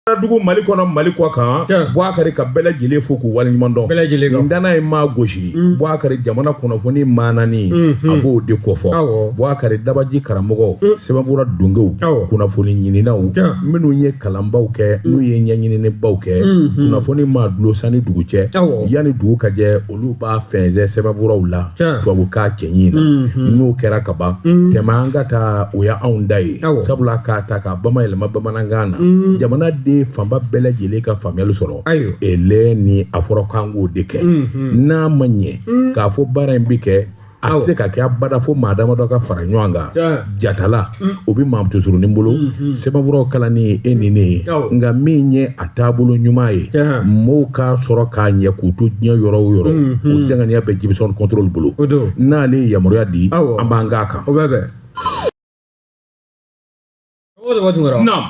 dugu Mali kɔnɔ Mali kɔ kan Bouakari ka bɛɛ lajɛlen fo k'u waleɲuman dɔn nin danna ye maa gosi Bouakari jamana kunnafoni maanani a b'o de kofɔ Bouakari dabaji karamɔgɔ sɛbɛnfura dongew kunnafoni ɲininaw minnu ye kalanbaw kɛ n'u ye ɲɛɲininibaw kɛ kunnafoni ma dulosani dugu cɛ yanni dugu ka jɛ olu b'a fɛnsɛ sɛbɛnfuraw la tubabukan cɛɲin na n'o kɛra ka ban tɛmɛ an ka taa o ya anw da ye sabula k'a ta ka bamayɛlɛma bamanankan na jamana de fanba bɛɛ lajɛlen ka faamuyali sɔrɔ ele ni a fɔra k'an k'o de kɛ n'a ma ɲɛ k'a fɔ baara in bi kɛ a tɛ se ka kɛ abada fo maa damadɔ ka fara ɲɔgɔn kan jatala o bɛ maa musosurunin bolo sɛbɛnfuraw kalanni e ni ne ye nka min ye a taabolo ɲuman ye mɔɔw ka sɔrɔ k'a ɲɛ k'u to diɲɛ yɔrɔ o yɔrɔ o danganiya bɛ Jimison control bolo n'ale ye yamaruya di an b'an k'a kan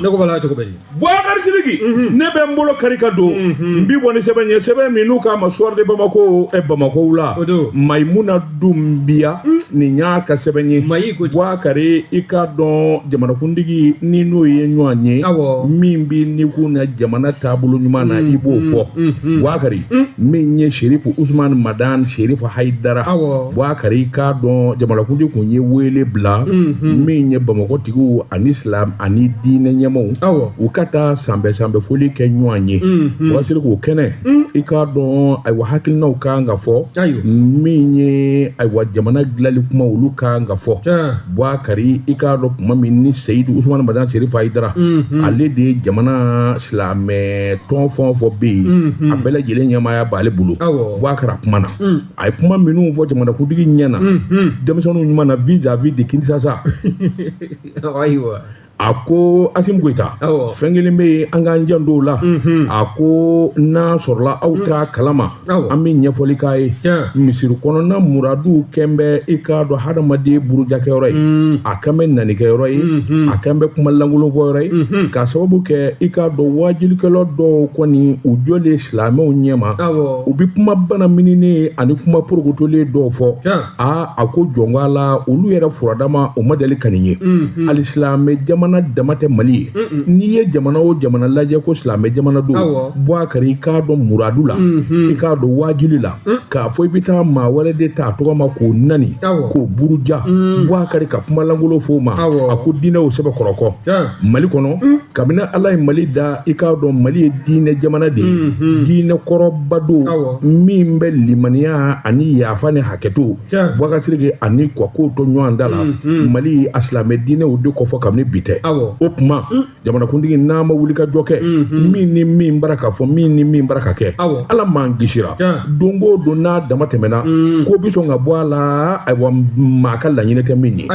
ne ko bala cogo bɛ Bouakari Sidiki ne bɛ n bolo kari ka don n bi bɔ ni sɛbɛn ye sɛbɛn min n'u k'a ma soir de Bamako Bamako la Maïmouna Doumbia nin y'a ka sɛbɛn ye Bouakari i k'a dɔn jamanakuntigi ni n'o ye ɲɔgɔn ye min bi n'i kun na jamana taabolo ɲuman na i b'o fɔ Bouakari min ye Sherifu Usman Madan Sherifu Haidara Bouakari i k'a dɔn jamanakuntigi kun ye wele bila min ye Bamakotigiw ani Islam ani diinɛ ɲɛmaw u ka taa sanbɛ foli kɛ ɲɔgɔn ye wasiri k'o kɛnɛ i k'a dɔn ayiwa hakilinaw kan ka fɔ min ye ayiwa jamana dilali kuma olu kan ka fɔ Bouakari i k'a dɔn kuma min ni Seyidu Usman Madan Sherifu Haidara ale de ye jamana silamɛ tɔn fɛn o fɛn bɛ yen a bɛɛ lajɛlen ɲɛmaaya b'ale bolo Bouakari a kumana a ye kuma minnu fɔ jamanakuntigi ɲɛna denmisɛnninw ɲuman na vis-à-vis de Kinshasa a ko Assimi Goïta fɛn kelen bɛ yen an k'an janto o la a ko n'a sɔrɔla aw t'a kalama an bɛ ɲɛfɔli k'a ye misiri kɔnɔna muradu kɛn bɛ i k'a dɔn hadamaden burujakɛyɔrɔ ye a kɛn bɛ nanikɛyɔrɔ ye a kɛn bɛ kuma lankolon fɔyɔrɔ ye k'a sababu kɛ i k'a dɔn wajilikɛlaw dɔw kɔni u jɔlen silamɛw ɲɛma u bɛ kuma bana mininen ani kuma porokotolen dɔw fɔ a ko jɔn la olu yɛrɛ furadama o ma deli ka nin ye hali silamɛ jamana dama tɛ Mali ye n'i ye jamana o jamana lajɛ ko silamɛ jamana don Bouakari i k'a dɔn muradu la i k'a dɔn wajili la k'a fɔ i bɛ taa maa wɛrɛ de ta a tɔgɔ ma k'o nani k'o buruja Bouakari ka kuma lankolon f'o ma a ko diinɛ o sɛbɛn kɔrɔkɔ Mali kɔnɔ kabini Ala ye Mali da i k'a dɔn Mali ye diinɛ jamana de ye diinɛ kɔrɔba don min bɛ limaniya ani yafa ni hakɛto Bouakari Sidiki ani kɔkow to ɲɔgɔn da la Mali a silamɛ diinɛw de kɔfɛ kabini bi tɛ o kuma jamanakuntigi n'a ma wuli ka jɔ kɛ min ni min bara ka fɔ min ni min bara ka kɛ Ala m'an kisira don o don n'a dama tɛmɛna ko bi sɔn ka bɔ a la ayiwa maa ka laɲini tɛ min ye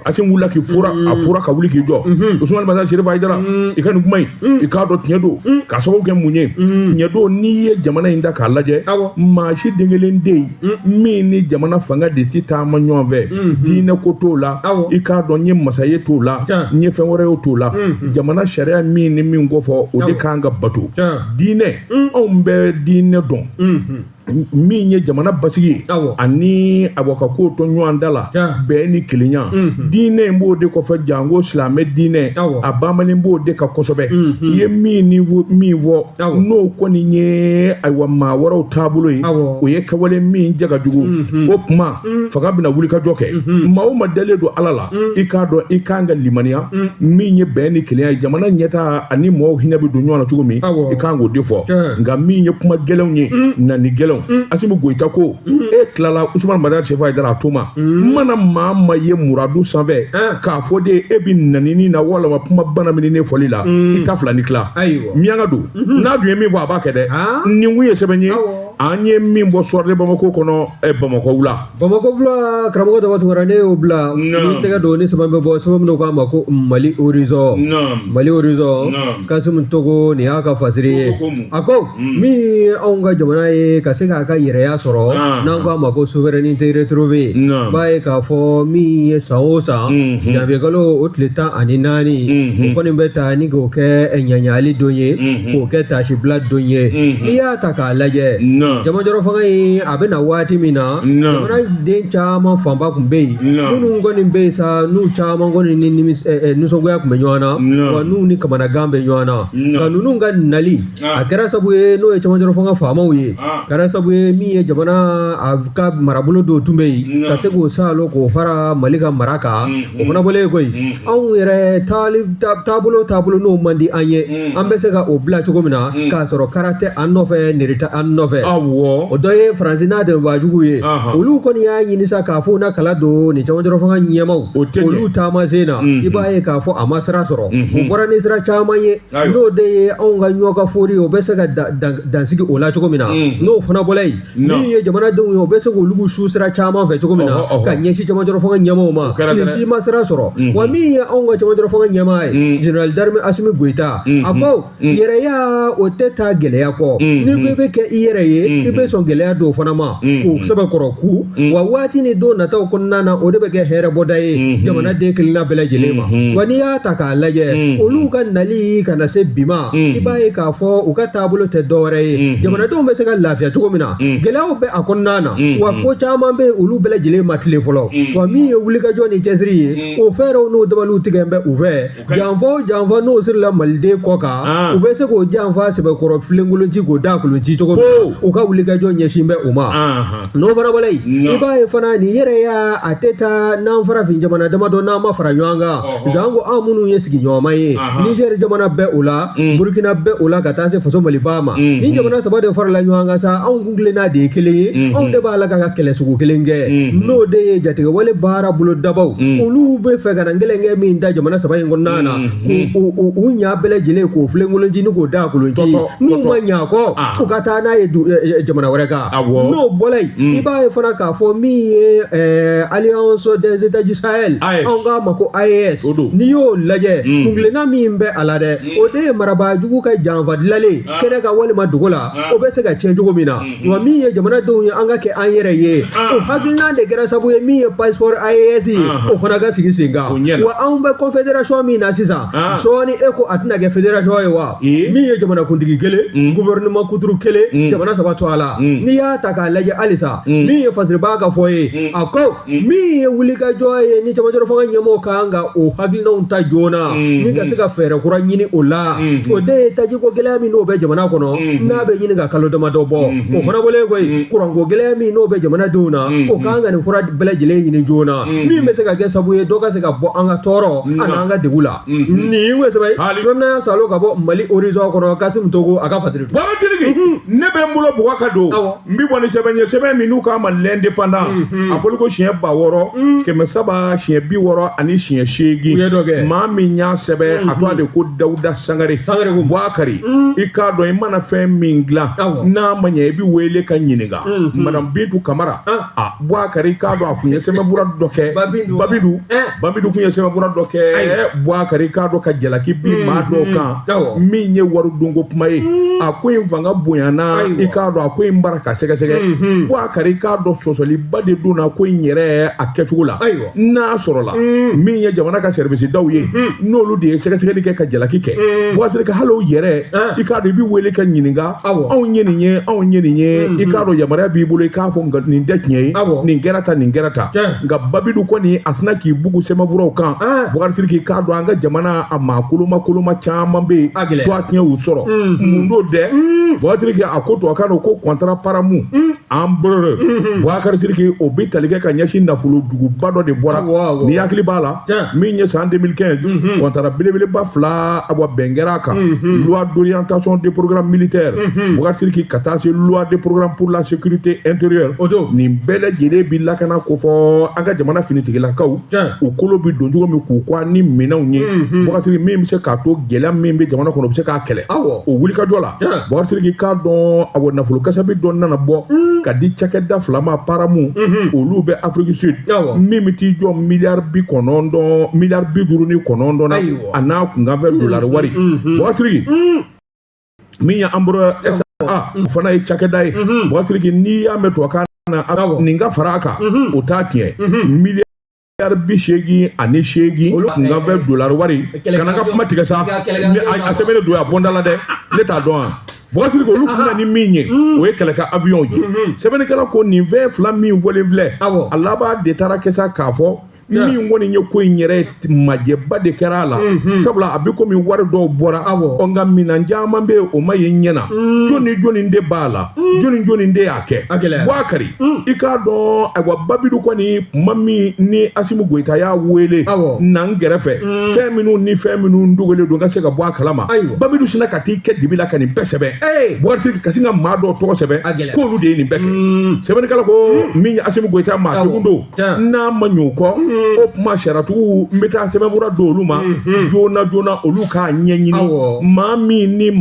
Assimi wulila k'i fura a fura ka wuli k'i jɔ Usman Madan Sherifu Haidara i ka nin kuma in i k'a dɔn tiɲɛ don k'a sababu kɛ mun ye tiɲɛ don n'i ye jamana in da k'a lajɛ maa si den kelen tɛ yen min ni jamana fanga de ti taama ɲɔgɔn fɛ diinɛ ko t'o la i k'a dɔn n ye masaye t'o la n ye fɛn wɛrɛ y'o t'o la jamana sariya min ni min ko fɔ o de kan ka bato diinɛ anw bɛ diinɛ dɔn min ye jamana basigi ye ani ka ko to ɲɔgɔn da la bɛɛ ni kelenya diinɛ in b'o de kɔfɛ jango silamɛ diinɛ a bamalen b'o de ka kosɛbɛ i ye min fɔ n'o kɔni ye ayiwa maa wɛrɛw taabolo ye o ye kɛwale min jaga jugu o kuma fanga bɛna wuli ka jɔ kɛ maa o maa dalen don Ala la i k'a dɔn i kan ka limaniya min ye bɛn ni kelenya ye jamana ɲɛtaa ani mɔgɔw hinɛ bɛ don ɲɔgɔn na cogo min i kan k'o de fɔ nka min ye kuma gɛlɛnw ye nani gɛlɛnw Assimi Goïta ko e tilala Usman Madan Sherifu Haidara a to ma mana maa ye muradu sanfɛ k'a fɔ de e bɛ nanini na walama kuma bana min ne fɔli la i ta fila ni tila miyanka don n'a dun ye min fɔ a b'a kɛ dɛ nin kun ye sɛbɛn ye an ye min bɔ soir de Bamako kɔnɔ Bamako la karamɔgɔ dama tɛmɛra ne y'o bila n tɛgɛ don ni sɛbɛn bɛ bɔ sɛbɛn min k'a ma ko Mali Horizon Kasim Togo nin y'a ka fasiri ye a ko min anw ka jamana ye ka se se k'a ka yɛrɛya sɔrɔ n'an ko a ma ko souveraineté retrouvée b'a ye k'a fɔ min ye san o san janvier kalo o tile 14 o kɔni bɛ ta ni k'o kɛ ɲaɲali don ye k'o kɛ tasibila don ye n'i y'a ta k'a lajɛ jamajɔrɔ fanga in a bɛ na waati min na jamanaden caman fanba tun bɛ yen minnu kɔni bɛ yen sa n'u caman kɔni ni nisɔngoya tun bɛ ɲɔgɔn na wa n'u ni kamanagan bɛ ɲɔgɔn na nka ninnu ka nali a kɛra sabu ye n'o ye jamajɔrɔ fanga faamaw ye kɛra sabu ye min ye jamana a ka marabolo dɔw tun bɛ yen ka se k'o salo k'o fara Mali ka mara kan o fana bɔlen koyi anw yɛrɛ taabolo n'o man di an ye an bɛ se ka o bila cogo min na k'a sɔrɔ kara tɛ an nɔfɛ nere tɛ an nɔfɛ o dɔ ye Faransi n'a dɛmɛbaajugu ye olu kɔni y'a ɲini sa k'a fɔ na kala don ni jamajɔrɔ fanga ɲɛmaw olu taama sen na i b'a ye k'a fɔ a ma sira sɔrɔ o bɔra ni sira caman ye n'o de ye anw ka ɲɔ ka fori o bɛ se ka dansigi o la cogo min na n'o fana bɔla yen min ye jamanadenw ye o bɛ se k'olu su sira caman fɛ cogo min na ka ɲɛsin jamajɔrɔ fanga ɲɛmaw ma nin si ma sira sɔrɔ wa min ye anw ka jamajɔrɔ fanga ɲɛmaa ye Général d'armée Assimi Goïta a ko yɛrɛya o tɛ taa gɛlɛya kɔ n'i ko i bɛ kɛ i yɛrɛ ye i bɛ sɔn gɛlɛya dɔw fana ma k'o sɛbɛkɔrɔ ku wa waati ni don nataw kɔnɔna na o de bɛ kɛ hɛrɛ bɔda ye jamanaden kelenna bɛɛ lajɛlen ma wa n'i y'a ta k'a lajɛ olu ka nali ka na se bi ma i b'a ye k'a fɔ u ka taabolo tɛ dɔwɛrɛ ye jamanadenw bɛ se ka lafiya cogo min na gɛlɛyaw bɛ a kɔnɔna na wa ko caman bɛ olu bɛɛ lajɛlen ma tile fɔlɔ wa min ye wulikajɔ ni cɛsiri ye o fɛɛrɛw n'o dabaliw tigɛ bɛ u fɛ janfa n'o sirila maliden kɔ kan u bɛ se k'o janfa sɛbɛkɔrɔ filenkolonci k'o da kolonci cogo min na u ka wulikajɔ ɲɛsin bɛ u ma n'o fana bɔla yen i b'a ye fana nin yɛrɛ y'a a tɛ taa n'an farafin jamana damadɔ n'an ma fara ɲɔgɔn kan zan ko an minnu ye sigiɲɔgɔnma ye Niger jamana bɛɛ o la Burkina bɛɛ o la ka taa se faso Maliba ma ni jamana saba de farala ɲɔgɔn kan sa anw kun tilenna de ye kelen ye anw de b'a la ka kɛlɛ sugu kelen kɛ n'o de ye jatigɛwale baara bolo dabaw olu bɛ fɛ ka na gɛlɛnkɛ min da jamana saba in kɔnɔna na k'u ɲa bɛɛ lajɛlen k'o filenkolonci ni k'o da kolonci n'u ma ɲa kɔ u ka taa n'a ye jamana wɛrɛ kan n'o bɔla yen i b'a ye fana k'a fɔ min ye Alliance des États du Sahel anw k'a ma ko AES n'i y'o lajɛ kungilenna min bɛ a la dɛ o de ye marabaajugu ka janfa dilalen kɛnɛ ka walima dogo la o bɛ se ka tiɲɛ cogo min na wa min ye jamanadenw ye an ka kɛ an yɛrɛ ye o hakilina de kɛra sabu ye min ye passeport AES ye o fana ka sigi sen kan wa anw bɛ confédération min na sisan sɔɔni e ko a tɛna kɛ fédération ye wa min ye jamanakuntigi kelen gouvernement kuturu kelen jamana saba to a la n'i y'a ta k'a lajɛ halisa min ye fasiribaa ka fɔ ye a ko min ye wulikajɔ ye ni jamajɔrɔ fanga ɲɛmɔgɔw kan ka o hakilinaw ta joona ni ka se ka fɛɛrɛ kura ɲini o la o de ye tajiko gɛlɛya min n'o bɛ jamana kɔnɔ n'a bɛ ɲini ka kalo damadɔ bɔ o fana bɔlen koyi kuranko gɛlɛya min n'o bɛ jamanadenw na o kan ka nin fura bɛɛ lajɛlen ɲini joona min bɛ se ka kɛ sabu ye dɔ ka se ka bɔ an ka tɔɔrɔ ani an ka degun la nin ye sɛbɛn sɛbɛnna salo ka bɔ Mali horizon kɔnɔ Kassim Togo a ka fasiri baratigi ne bɛ n bolo bugɔ ka don n bɛ bɔ ni sɛbɛn ye sɛbɛn min n'u k'a ma l'indépendant a bolo ko siɲɛ 600 700 siɲɛ 60 ani siɲɛ 8 maa min y'a sɛbɛn a tɔgɔ de ko Dawuda Sangare ko Buakari i k'a dɔn i mana fɛn min dilan n'a ma ɲɛ i bɛ wele ka ɲininka madame Bintu Kamara Buakari k'a dɔn a kun ye sɛbɛnfura dɔ kɛ Babidu kun ye sɛbɛnfura dɔ kɛ Buakari k'a dɔn ka jalaki bin maa dɔw kan min ye waridonko kuma ye a ko in fanga bonyana i k'a dɔn a ko in bara ka sɛgɛsɛgɛ Buakari k'a dɔn sɔsɔliba de donna ko in yɛrɛ a kɛcogo la n'a sɔrɔ la min ye jamana ka service daw ye n'olu de ye sɛgɛsɛgɛli kɛ ka jalaki kɛ Buakari ka hali o yɛrɛ i k'a dɔn i bɛ wele ka ɲininka anw ye nin ye i k'a dɔn yamaruya b'i bolo i k'a fɔ nin tɛ tiɲɛ ye nin kɛra ta nka Babidu kɔni a sina k'i bugu sɛbɛnfuraw kan Buakari k'i k'a dɔn an ka jamana a maa koloma caman bɛ yen to a tiɲɛ y'u sɔrɔ mun do dɛ Buakari a ko to a kan ko contrat paramu an bolo Buakari o bɛ tali kɛ ka ɲɛsin nafolo duguba dɔ de bɔra ni hakili b'a la min ye san 2015 contrat belebeleba 2 a bɔ bɛn kɛra a kan loi d'orientation des programmes militaires Buakari ka taa se loi des programmes pour la sécurité intérieure nin bɛɛ lajɛlen bi lakana ko fɔ an ka jamana finitigilakaw u kolo bi don cogo min k'u kɔ ni minɛnw ye Buakari min bɛ se k'a to gɛlɛya min bɛ jamana kɔnɔ u bɛ se k'a kɛlɛ o wulikajɔ la Buakari k'a dɔn a bɔ nafolo kasabi dɔ nana bɔ ka di cakɛda 2 ma paramu olu bɛ Afrique Sud min bɛ t'i jɔ miliyari 59 na a n'a kunkanfɛ dolari wari Buakari min ye an bɔra o fana ye cakɛda ye Boubacar n'i y'a mɛn tubabukan na nin ka fara a kan o t'a tiɲɛ miliyari 88 nga fɛ dollar wari kana ka kuma tigɛ sa a sɛbɛnnen don a bɔnda la dɛ ne t'a dɔn Boubacar olu kunna ni min ye o ye kɛlɛ ka avion ye sɛbɛnnikɛla ko nin fɛn fila min fɔlen filɛ a laban de taara kɛ sa k'a fɔ min kɔni ye ko in yɛrɛ majɛba de kɛra a la sabula a bɛ komi wari dɔw bɔra nka minan caman bɛ o ma ye ɲɛna jɔni de b'a la jɔni de y'a kɛ Boubacar i k'a dɔn ayiwa Babidu kɔni kuma min ni Asimu Goyita y'a wele nan kɛrɛfɛ fɛn minnu dogolen don ka se ka bɔ a kalama Babidu sinna ka t'i kɛ dibi la ka nin bɛɛ sɛbɛn Boubacar ka sin ka maa dɔw tɔgɔ sɛbɛn k'olu de ye nin bɛɛ kɛ sɛbɛnnikɛla ko min ye Asimu Goyita maa jugu don n'a ma ɲɛ o kɔ o kuma sariyatigiw n bɛ taa sɛbɛnfura di olu ma joona olu k'a ɲɛɲini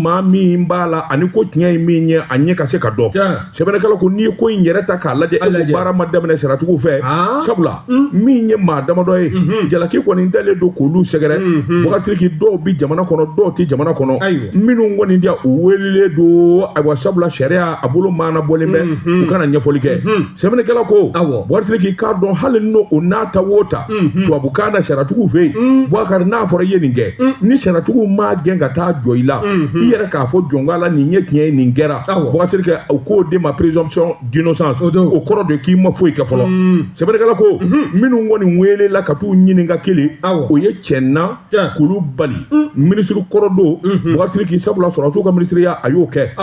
maa min b'a la ani ko tiɲɛ ye min ye a ɲɛ ka se ka dɔn sɛbɛnnikɛla ko n'i ye ko in yɛrɛ ta k'a lajɛ e ko baara ma daminɛ sariyatigiw fɛ sabula min ye maa damadɔ ye jalaki kɔni dalen don k'olu sɛgɛrɛ Boubacar dɔw bɛ jamana kɔnɔ dɔw tɛ jamana kɔnɔ minnu kɔni diya u welelen don ayiwa sabula sariya a bolo maana bɔlen bɛ u kana ɲɛfɔli kɛ sɛbɛnnikɛla ko Boubacar k'a dɔn hali n'o n'a ta wo ta tubabukan na sariyatigiw fɛ yen Boubacar n'a fɔra i ye nin kɛ ni sariyatigiw ma gɛn ka taa jɔ i la i yɛrɛ k'a fɔ jɔnka la nin ye tiɲɛ ye nin kɛra Boubacar u k'o de ma présomption d'innocence o kɔrɔ de k'i ma foyi kɛ fɔlɔ sɛbɛnnikɛla ko minnu kɔni welela ka t'u ɲininka kelen o ye cɛnna k'olu bali minisiri kɔrɔ don Boubacar k'i sabula sɔrɔsiw ka minisiriya a y'o kɛ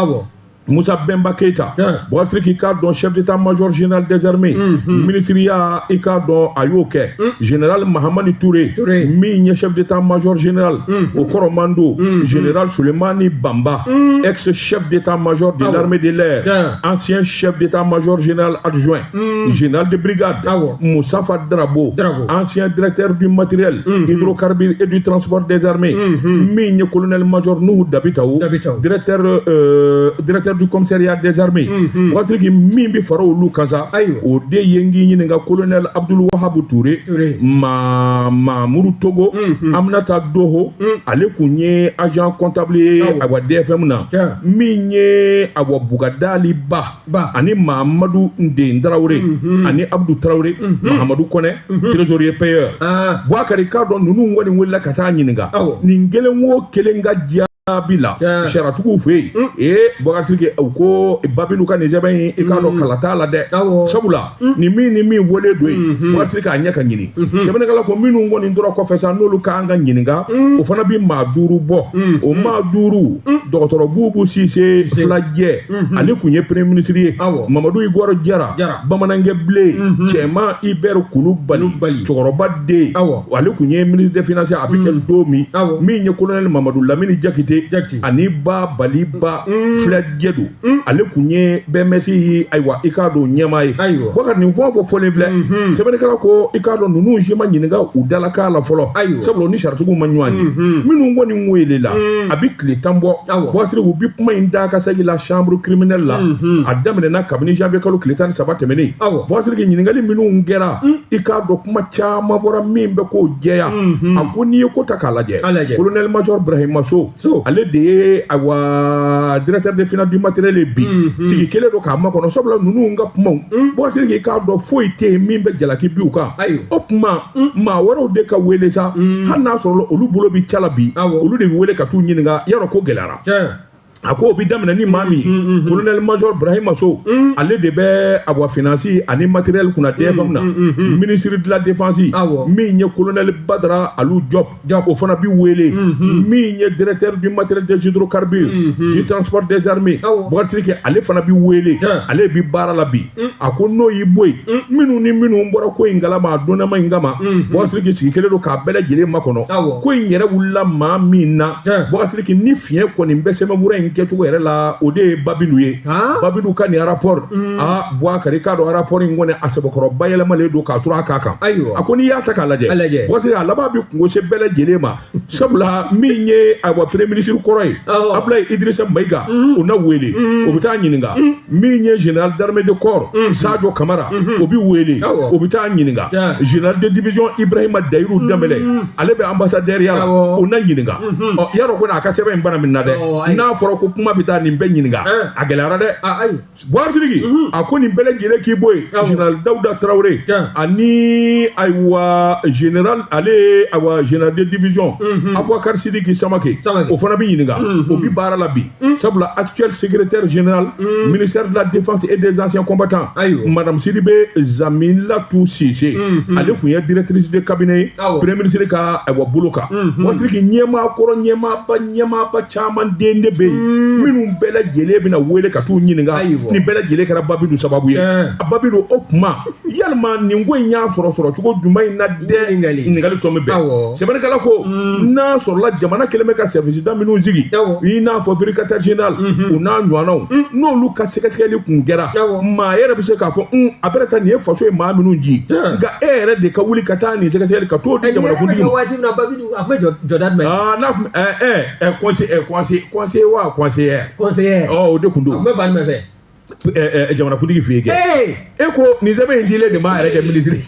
Moussa Bemba Keita Boubacar k'a dɔn chef d'état-major général des armées ministriya i k'a dɔn a y'o kɛ général Mahamani Touré min ye chef d'état-major général o kɔrɔ man don général Souleymani Bamba ex chef d'état-major de l'armée de l'air ancien chef d'état-major général adjoint général de brigade Moussafa Drabo ancien directeur du matériel hydrocarbures et du transport des armées min ye colonel-major Nuhu Dabitaw directeur du commissariat des armées Boubacar min bɛ fara olu kan sa o de ye n k'i ɲininka colonel Abdul Wahab Touré Mamoudou Togo Aminata Doho ale kun ye agent comptable ye ayiwa DFM na min ye ayiwa Bugadali Ba ani Mahamadou Nden Tarawele ani Abdou Tarawele Mahamadou Kone trésorier payeur Boubacar k'a dɔn ninnu kɔni welela ka taa ɲininka nin kelen o kelen ka diya bila sariyatigiw fɛ yen Boubacar u ko Babilu ka nin sɛbɛn in i k'a dɔn kala t'a la dɛ sabula nin min wele don yen Boubacar k'a ɲɛ ka ɲini sɛbɛnnikɛla ko minnu kɔni tora kɔfɛ sa n'olu k'an ka ɲininka o fana bɛ maa 5 bɔ o maa 5 dɔgɔtɔrɔ Bubu Sise Filajɛ ale kun ye premier ministre ye Mamadou Igor Diarra Bamanankɛ Bilen cɛman Ibɛri Kulubali cɛkɔrɔba den ale kun ye ministre des finances a bɛ kɛ don min ye colonel Mamadou Lamini Jakite ani ba Baliba Filajɛ don ale kun ye BMS ayiwa i k'a dɔn ɲɛmaa ye Boubacar nin fɛn o fɛn fɔlen filɛ sɛbɛnnikɛla ko i k'a dɔn ninnu si ma ɲininka u dala k'a la fɔlɔ sabula ni sariyatigiw ma ɲɔgɔn ye minnu kɔni welela a bɛ tile 10 bɔ Boubacar u bɛ kuma in da ka segin la chambre criminelle la a daminɛna kabini janvier kalo tile 13 tɛmɛnen Boubacar ɲininkali minnu kɛra i k'a dɔn kuma caman fɔra min bɛ k'o jɛya a ko n'i ye ko ta k'a lajɛ colonel major Brahima So ale de ye ayiwa directeur des finances du matériel bi sigi kelen don k'a makɔnɔ sabula ninnu ka kumaw Boubacar k'a dɔn foyi tɛ yen min bɛ jalaki biw kan o kuma maa wɛrɛw de ka wele sa hali n'a sɔrɔ olu bolo bɛ cala bi olu de bɛ wele ka t'u ɲininka yarɔ ko gɛlɛyara a ko o bɛ daminɛ ni maa min colonel major Brahima So ale de bɛ ayiwa finance ani matériel kunna DFM na ministre de la défense min ye colonel Badara Alu Job o fana bɛ wele min ye directeur du matériel des hydrocarbures du transport des armées Boubacar ale fana bɛ wele ale bɛ baara la bi a ko n'o y'i bɔ yen minnu ni minnu bɔra ko in kalama a donnama in kama Boubacar sigi kelen don k'a bɛɛ lajɛlen makɔnɔ ko in yɛrɛ wulila maa min na Boubacar ni fiɲɛ kɔni bɛ sɛbɛnfura in kɛcogo yɛrɛ la o de ye Babilu ye Babilu ka nin rapport Boubacar k'a dɔn rapport in kɔni a sɛbɛkɔrɔ bayɛlɛmalen don k'a tura a k'a kan a ko n'i y'a ta k'a lajɛ Boubacar a laban bɛ kungo se bɛɛ lajɛlen ma sabula min ye ayiwa premier ministre kɔrɔ ye Abdoulaye Idrissa Mayiga o na wele o bɛ taa ɲininka min ye général d'armée de corps Sadio Kamara o bɛ wele o bɛ taa ɲininka général de division Ibrahima Dayiru Danbɛlɛ ale bɛ ambassadeur ya la o na ɲininka yarɔ ko n'a ka sɛbɛn in bana min na dɛ n'a fɔra ko kuma bɛ taa nin bɛɛ ɲininka a gɛlɛyara dɛ Buhari Sidiki a ko nin bɛɛ lajɛlen k'i bɔ yen Général Dawuda Traoré ani ayiwa général ale ayiwa général de division Aboubacar Sidiki Samake o fana bɛ ɲininka o bi baara la bi sabula actuel secrétaire général ministère de la défense et des anciens combattants Madame Sidibé Zamilatou Cissé ale kun ye directrice de cabinet premier ministre ka ayiwa bolo kan Buhari Sidiki ɲɛmaa kɔrɔ ɲɛmaaba caman den de bɛ yen minnu bɛɛ lajɛlen bɛna wele ka t'u ɲininka nin bɛɛ lajɛlen kɛra Babidu sababu ye a Babidu o kuma yalima nin ko in y'a sɔrɔ cogo jumɛn in na dɛ ɲininkali tɔn bɛ bɛn sɛbɛnnikɛla ko n'a sɔrɔla jamana kɛlen bɛ ka service da minnu sigi i n'a fɔ vérificateur général u n'a ɲɔgɔnnaw n'olu ka sɛgɛsɛgɛli kun kɛra maa yɛrɛ bɛ se k'a fɔ a bɛna taa nin ye faso ye maa minnu ji nka e yɛrɛ de ka wuli ka taa nin sɛgɛsɛgɛli ka t'o di jamanakuntigi ma waati min na Babidu a tun bɛ jɔda jumɛn n'a kun conseiller wa conseillère o de kun don a tun bɛ fan jumɛn fɛ jamanakuntigi fɛ yen kɛ e ko nin sɛbɛn in dilen de m'a yɛrɛ kɛ minisiri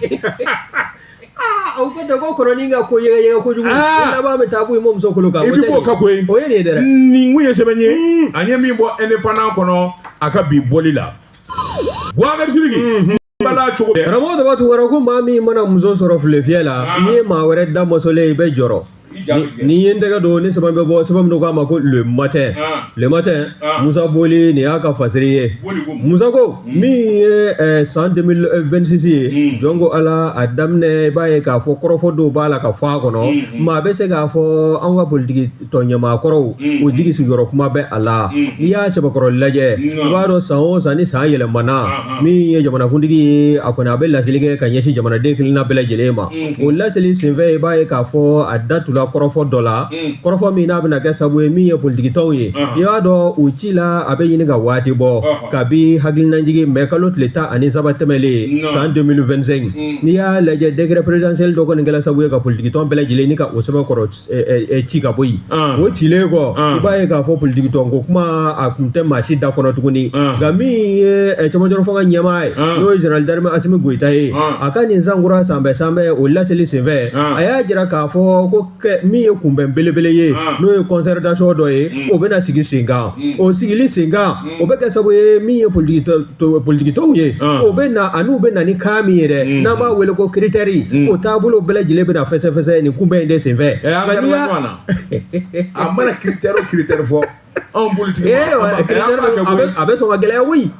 o ko tɛ ko kɔrɔnin ka ko yɛgɛyɛgɛ kojugu i laban bɛ taa bɔ i muso kolo kan i bɛ b'o ka ko ye o ye nin ye dɛ nin kun ye sɛbɛn ye a ɲɛ min bɔ indépendant kɔnɔ a ka bi bɔli la Buhari Sidiki bala cogo karamɔgɔ dɔ b'a to wɛrɛ ko maa min mana muso sɔrɔ filefiyɛ la n'i ye maa wɛrɛ da mɔsɔlen i bɛ jɔrɔ ni ye n tɛgɛ don ni sɛbɛn bɛ bɔ sɛbɛn min k'a ma ko le matin Musa Boli nin y'a ka fasiri ye Musa ko min ye san 2026 ye jɔn ko Ala a daminɛ i b'a ye k'a fɔ kɔrɔfɔ dɔw b'a la ka fɔ a kɔnɔ maa bɛ se k'a fɔ an ka politiki tɔɲɛmaakɔrɔw o jigi sigiyɔrɔ kuma bɛ a la n'i y'a sɛbɛkɔrɔ lajɛ i b'a dɔn san o san ni san yɛlɛmana min ye jamanakuntigi ye a kɔni a bɛ laseli kɛ ka ɲɛsin jamanaden kelenna bɛɛ lajɛlen ma o laseli senfɛ i b'a ye k'a fɔ a datula kɔrɔfɔ dɔ la kɔrɔfɔ min n'a bɛna kɛ sabu ye min ye politikitɔnw ye i b'a dɔn o ci la a bɛ ɲini ka waati bɔ kabi hakilinajigi mɛ kalo tile 13 tɛmɛlen san 2025 n'i y'a lajɛ décret présidentiel dɔ kɔni kɛla sabu ye ka politikitɔn bɛɛ lajɛlen ni ka o sɛbɛnkɔrɔ ci ka bɔ yen o cilen kɔ i b'a ye k'a fɔ politikitɔn ko kuma a kun tɛ maa si da kɔnɔ tuguni nka min ye cɛmancɛ fanga ɲɛmaa ye n'o ye général d'armée Asimi Goyita ye a ka nin sankura sanbɛ o laseli senfɛ a y'a jira k'a fɔ ko min ye kunbɛn belebele ye n'o ye concertation dɔ ye o bɛna sigi sen kan o sigili sen kan o bɛ kɛ sabu ye min ye politikitɔnw ye o bɛ na an'u bɛ na ni kan min ye dɛ n'an b'a wele ko critère o taabolo bɛɛ lajɛlen bɛna fɛsɛfɛsɛ nin kunbɛn in de senfɛ a mana critère o critère fɔ anw politiki a bɛ sɔn ka gɛlɛya koyi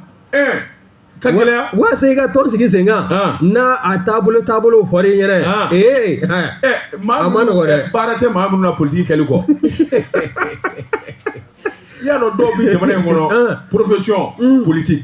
ka gɛlɛya waasa i ka tɔn sigi sen kan n'a a taabolo fɔra i ɲɛna a ma nɔgɔ dɛ baara tɛ maa minnu na politiki kɛli kɔ i y'a dɔn dɔw bɛ jamana in kɔnɔ profession politique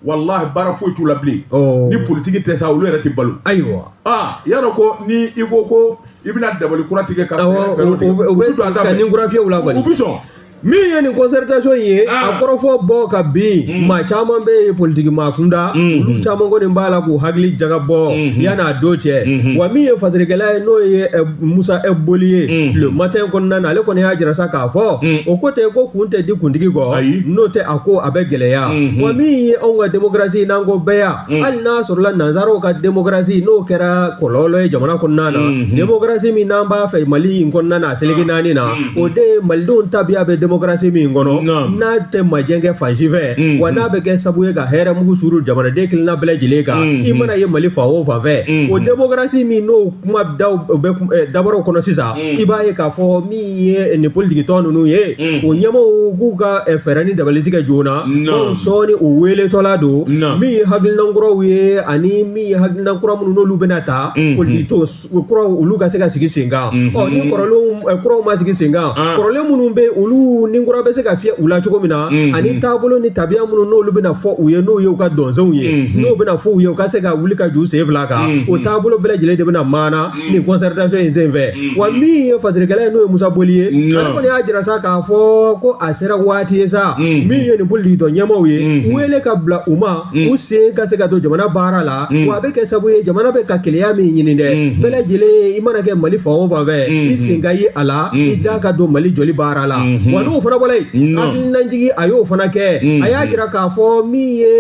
wallahi baara foyi t'u la bilen ni politiki tɛ sa olu yɛrɛ tɛ balo ayiwa i y'a dɔn ko ni i ko i bɛna dabali kura tigɛ ka fɛɛrɛ tigɛ o bɛ ka nin kura fiyɛw la kɔni u bɛ sɔn min ye nin concertation ye a kɔrɔfɔ bɔ ka bin maa caman bɛ ye politiki maa kunda olu caman kɔni b'a la k'u hakili jagabɔ yan'a don cɛ wa min ye fasirikɛla ye n'o ye Musa Boli ye le matin kɔnɔna na ale kɔni y'a jira sa k'a fɔ o ko tɛ ko kun tɛ di kuntigi kɔ n'o tɛ a ko a bɛ gɛlɛya wa min ye anw ka démocratie n'an ko bɛɛ yan hali n'a sɔrɔla nanzaraw ka démocratie n'o kɛra kɔlɔlɔ ye jamana kɔnɔna na démocratie min n'an b'a fɛ Mali in kɔnɔna na a seleke naani na o de ye malidenw tabiya bɛ démocratie min kɔnɔ n'a tɛ majɛ kɛ fansi fɛ wa n'a bɛ kɛ sabu ye ka hɛrɛ mugu suru jamanaden kelenna bɛɛ lajɛlen kan i mana ye Mali fan o fan fɛ o démocratie min n'o kuma bɛ dabɔrɔ kɔnɔ sisan i b'a ye k'a fɔ min ye nin politikitɔn ninnu ye o ɲɛmaaw k'u ka fɛɛrɛ ni dabali tigɛ joona ko sɔɔni o weletɔla don min ye hakilina kuraw ye ani min ye hakilina kura minnu n'olu bɛna ta politikitɔn kuraw olu ka se ka sigi sen kan ni kɔrɔlenw kuraw ma sigi sen kan kɔrɔlen minnu bɛ olu ni kura bɛ se ka fiyɛ u la cogo min na ani taabolo ni tabiya minnu n'olu bɛna fɔ u ye n'o ye u ka dɔnzɛnw ye n'o bɛna fɔ u ye u ka se ka wuli ka ju sen fila kan o taabolo bɛɛ lajɛlen de bɛna maana nin concertation in sen fɛ wa min ye fasirikɛla ye n'o ye Musa Boli ye ale kɔni y'a jira sa k'a fɔ ko a sera waati ye sa min ye nin politikitɔ ɲɛmaaw ye wele ka bila u ma u sen ka se ka don jamana baara la wa a bɛ kɛ sabu ye jamana bɛ ka keleya min ɲini dɛ bɛɛ lajɛlen i mana kɛ Mali fan o fan fɛ i sen ka ye a la i da ka don Mali jɔli baara la wa n'o fana bɔla yen hakilinajigi a y'o fana kɛ a y'a jira k'a fɔ min ye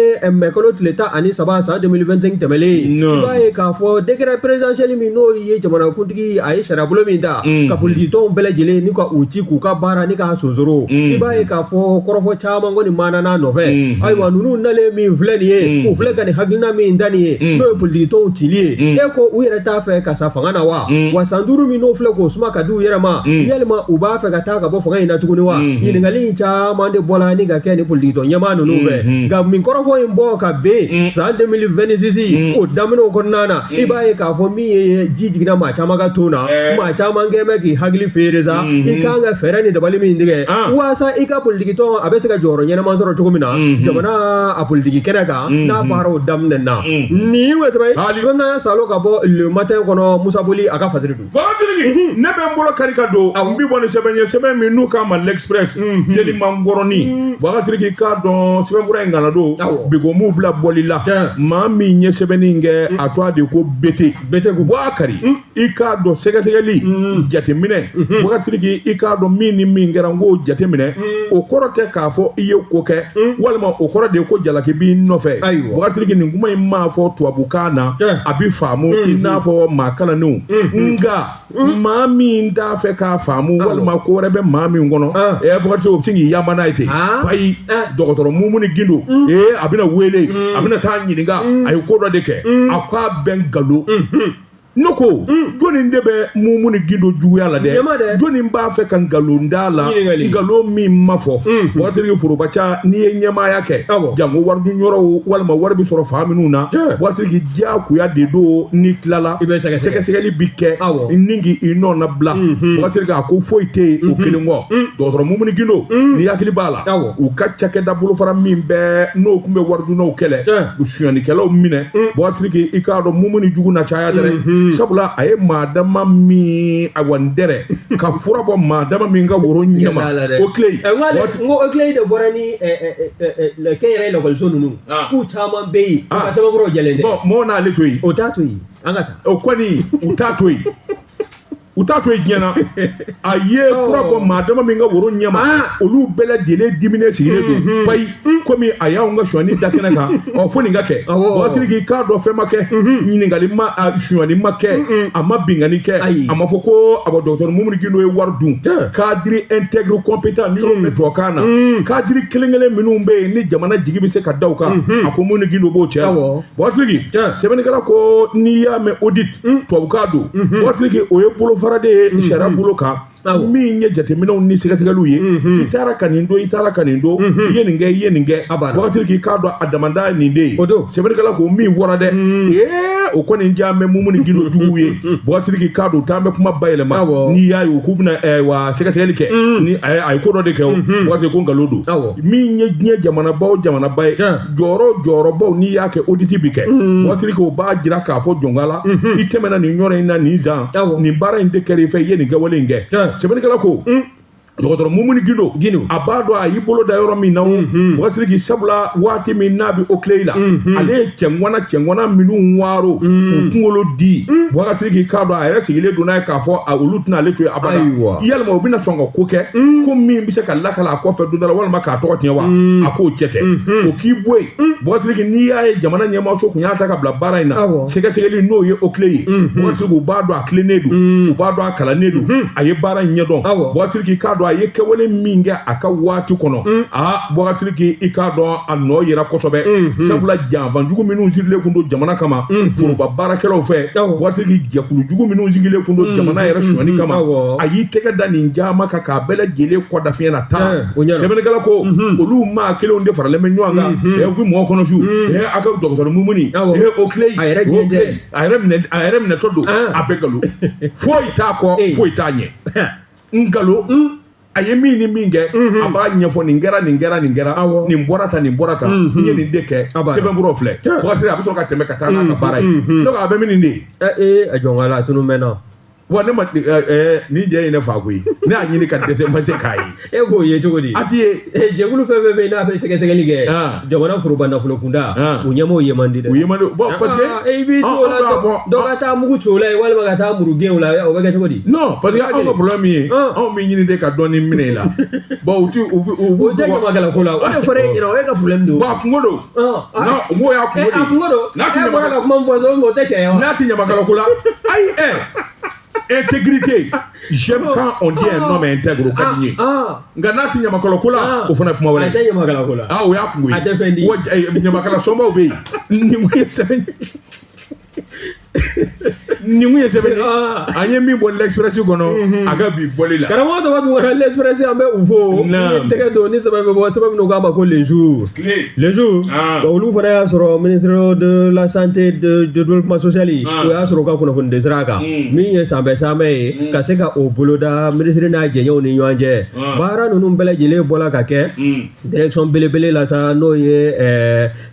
kalo tile 13 san 2025 tɛmɛlen i b'a ye k'a fɔ décret présidentiel min n'o ye jamanakuntigi a ye sariyabolo min ta ka politikitɔnw bɛɛ lajɛlen ni ka u ci k'u ka baara ni k'a sonsoro i b'a ye k'a fɔ kɔrɔfɔ caman kɔni maana n'a nɔfɛ ayiwa ninnu nalen min filɛ nin ye u filɛ ka nin hakilina min da nin ye n'o ye politikitɔnw cili ye e ko u yɛrɛ t'a fɛ ka sa fanga na wa san 5 min n'o filɛ k'o suma ka di u yɛrɛ ma yalima u b'a fɛ ka taa ka bɔ fanga in na tuguni wa ɲininkali in caman de bɔla ni ka kɛ ni politikitɔ ɲɛmaa ninnu fɛ nka min kɔrɔfɔ in bɔ ka bɛn san 2026 o daminɛw kɔnɔna na i b'a ye k'a fɔ min ye ji jiginna maa caman ka ton na maa caman kɛ bɛ k'i hakili feere sa i kan ka fɛɛrɛ ni dabali min tigɛ waasa i ka politikitɔ a bɛ se ka jɔyɔrɔ ɲɛnama sɔrɔ cogo min na jamana a politiki kɛnɛ kan n'a baaraw daminɛna nin wɛsɛbɛ fɛn salo ka bɔ le matin kɔnɔ Musa Boli a ka fasiri dun ne bɛ n bolo kari ka don n bɛ bɔ ni sɛbɛn ye sɛbɛn min n'u k'a ma l'Express teliman ngɔrɔni wakasiri k'i k'a dɔn sɛbɛnfura in kana don bigomuw bila bɔli la maa min ye sɛbɛnni in kɛ a tɔgɔ de ko bete ku bɔ a kari i k'a dɔn sɛgɛsɛgɛli jateminɛ wakasiri k'i k'a dɔn min ni min kɛra n k'o jateminɛ o kɔrɔ tɛ k'a fɔ i ye ko kɛ walima o kɔrɔ de ye ko jalaki b'i nɔfɛ wakasiri nin kuma in m'a fɔ tubabukan na a bi faamu i n'a fɔ maa kalanenw nga maa min t'a fɛ k'a faamu walima ko wɛrɛ bɛ maa min kɔnɔ bakarijan o bɛ se k'i yaama n'a ye ten payi dɔgɔtɔrɔ Mumuni Gindo a bɛna wele a bɛna taa ɲininka a ye ko dɔ de kɛ a k'a bɛ nkalon ne ko jɔnni de bɛ Mumuni Gindo juguya la dɛ jɔnni b'a fɛ ka nkalon da la nkalon min ma fɔ wakasiri forobaca n'i ye ɲɛmaaya kɛ jango waridun walima wari bɛ sɔrɔ fa minnu na wakasiri diyagoya de don n'i tilala sɛgɛsɛgɛli bi kɛ ni k'i nɔ na bila wakasiri a ko foyi tɛ yen o kelen kɔ dɔgɔtɔrɔ Mumuni Gindo ni hakili b'a la u ka cakɛda bolofara min bɛɛ n'o tun bɛ waridunnaw kɛlɛ u suyɛnnikɛlaw minɛ wakasiri i k'a dɔn Mumuni jugu na caya dɛrɛ sabula a ye maa dama min awandɛrɛ ka fura bɔ maa dama min ka woro ɲɛma o tile n ko o tile de bɔra ni kɛnyɛrɛye lakɔliso ninnu k'u caman bɛ yen u ka sɛbɛnfuraw jɛlen tɛ mɔgɔ n'ale to yen o t'a to yen an ka taa o kɔni u t'a to yen u t'a to yen diɲɛ na a ye fura bɔ maa dama min ka woro ɲɛma olu bɛɛ lajɛlen diminen sigilen don payi komi a y'anw ka sonyani da kɛnɛ kan fo nin ka kɛ wakasiri k'i k'a dɔn fɛn ma kɛ ɲininkali ma sonyani ma kɛ a ma bingani kɛ a ma fɔ ko a bɔ dɔgɔtɔrɔ Mumuni Gindo ye wari dun cadre intègre compétent ni yɔrɔ min tubabukan na cadre kelen-kelen minnu bɛ yen ni jamana jigi bɛ se ka da u kan a ko Mumuni Gindo b'o cɛ wakasiri sɛbɛnnikɛla ko n'i y'a mɛn audit tubabukan don wakasiri o ye bolofara de ye sariya bolo kan min ye jateminɛw ni sɛgɛsɛgɛliw ye i taara ka nin don i taara ka nin don i ye nin kɛ i ye nin kɛ wakasiri k'i k'a dɔn a damanda nin de ye sɛbɛnnikɛla ko min fɔra dɛ o kɔni diya mɛ Mumuni Gindo juguw ye wakasiri k'i k'a dɔn t'an bɛ kuma bayɛlɛma n'i y'a ye u k'u bɛna wa sɛgɛsɛgɛli kɛ ni a ye ko dɔ de kɛ o wakasiri ko nkalon don min ye diɲɛ jamanaba o jamanaba ye jɔyɔrɔbaw n'i y'a kɛ audit bi kɛ wakasiri k'o b'a jira k'a fɔ jɔnkala i tɛmɛna nin yɔrɔ in na nin zan nin baara in de kɛra i fɛ i ye nin kɛwale in kɛ sɛbɛnnikɛla ko dɔgɔtɔrɔ Mumuni Gindo a b'a dɔn a y'i bolo da yɔrɔ min na wakasiri k'i sabula waati min n'a bɛ o tile la ale ye cɛŋana minnu waro k'u kunkolo di wakasiri k'i k'a dɔn a yɛrɛ sigilen don n'a ye k'a fɔ olu tɛna ale to yen abada yalima o bɛna sɔn ka ko kɛ ko min bɛ se ka lakala a kɔfɛ don dɔ la walima k'a tɔgɔ tiɲɛ wa a k'o cɛ tɛ o k'i bɔ yen wakasiri n'i y'a ye jamana ɲɛmaaso kun y'a ta ka bila baara in na sɛgɛsɛgɛli n'o ye o tile ye wakasiri u b'a dɔn a tilennen don u b'a dɔn a kalannen don a ye baara in ɲɛdɔn wakasiri k'i k'a dɔn a ye kɛwale min kɛ a ka waati kɔnɔ wakasiri k'i k'a dɔn a nɔ yera kosɛbɛ sabula janfanjugu minnu sigilen kun don jamana kama foroba baarakɛlaw fɛ wakasiri k'i jɛkulujugu minnu sigilen kun don jamana yɛrɛ sonyani kama a y'i tɛgɛ da nin caman kan k'a bɛɛ lajɛlen kɔ da fiɲɛ na tan sɛbɛnnikɛla ko olu maa kelenw de faralen bɛ ɲɔgɔn kan u bɛ mɔgɔ kɔnɔ su a ka dɔgɔtɔrɔ Mumuni o tile a yɛrɛ minɛtɔ don a bɛɛ nkalon foyi t'a kɔ foyi t'a ɲɛ nkalon a ye min ni min kɛ a b'a ɲɛfɔ nin kɛra nin kɛra nin kɛra nin bɔra tan nin bɔra tan n ye nin de kɛ sɛbɛnfuraw filɛ wakasiri a bɛ sɔrɔ ka tɛmɛ ka taa n'a ka baara ye donc a bɛ min nin de ye a jɔnkala a tunun bɛ na wa ne ma ni je ne fa ko yi ne a ɲini ka dɛsɛ ma se k'a ye e k'o ye cogo di a ti ye jɛkulu fɛn fɛn bɛ yen n'a bɛ sɛgɛsɛgɛli kɛ jamana foroba nafolo kunda u ɲɛmaaw ye man di dɛ u ye man di bon parce que i b'i to o la dɔ ka taa mugu ci o la walima ka taa muru gɛn o la o bɛ kɛ cogo di non parce que anw ka problème min ye anw bɛ ɲini de ka dɔɔni minɛ i la bon u ti o tɛ ɲamakala ko la o de fɔra e ɲɛna o ye ka problème de ye bon a kungo don non o m'o y'a kungo de ye a kungo don e bɔra ka kuma min fɔ o tɛ cɛ ye wa n'a ti ɲamakala ko la ayi intégrité j'aime quand on dit un homme intègre ka di n ye nka n'a ti ɲamakala ko la o fana kuma wɛrɛ a tɛ ɲamakala ko la o y'a kungo ye a tɛ fɛn di ɲamakala sɔnbaw bɛ yen ni mun ye sɛbɛn ni mun ye sɛbɛn an ye min bɔ l'express kɔnɔ a ka bi bɔli la karamɔgɔ tɔgɔ tun wɔɔrɔ l'express an bɛ u fo ni tɛgɛ don ni sɛbɛn bɛ bɔ sɛbɛn min k'a ma ko les jours olu fana y'a sɔrɔ ministre de la santé de développement social o y'a sɔrɔ u ka kunnafoni de sira kan min ye san bɛɛ sanbɛ ye ka se ka o boloda ministre n'a jɛɲɛw ni ɲɔgɔn cɛ baara ninnu bɛɛ lajɛlen bɔra ka kɛ direction belebele la sa n'o ye